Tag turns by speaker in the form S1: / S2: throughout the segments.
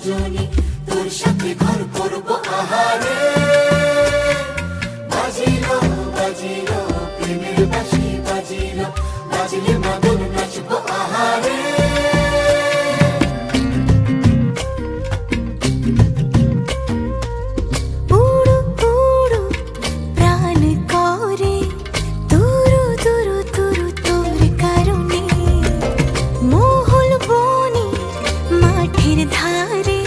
S1: দুজনে তোর সাথে ঘর করবো আহারে। বাজিলো বাজিলো প্রেমের বাঁশি বাজিলো, বাজলে মদন নাচবো আহারে।
S2: উড়ু উড়ু প্রাণ করে তুরু তুরু তুরু তোর কারণে, মহল বনে মাঠের ধারে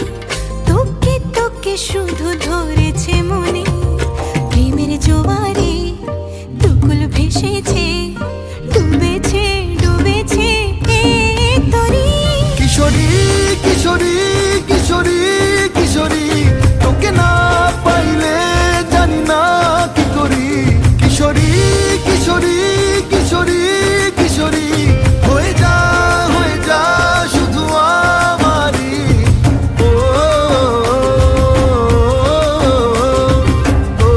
S2: তোকে তোকে শুধু ধরেছে মনে। প্রেমের জোয়ারে দুকুল ভেসেছে, ডুবেছে ডুবেছে এ তরি।
S3: কিশোরী কিশোরী কিশোরী কিশোরী, তোকে না পাইলে জানি না কি করি। কিশোরী কিশোরী কিশোরী কিশোরী, হয়ে যা শুধু আমারই। ও, ও, ও,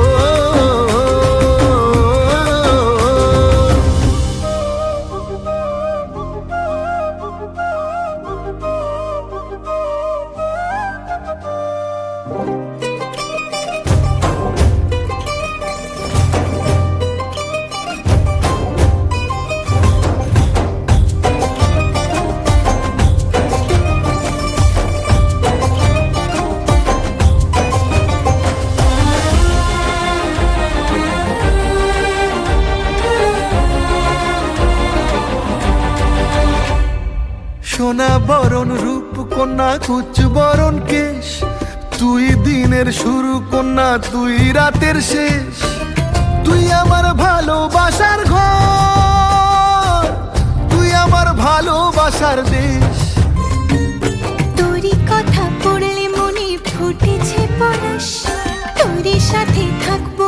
S3: সোনা বরণ রূপ কন্যা কুচ বরণ কেশ, তুই দিনের শুরু কন্যা তুই রাতের শেষ। তুই আমার ভালোবাসার ঘর, তুই আমার ভালোবাসার দেশ।
S2: তোরই কথা পড়লে মনে ফুটেছে পরশ, তোরই সাথে থাকবো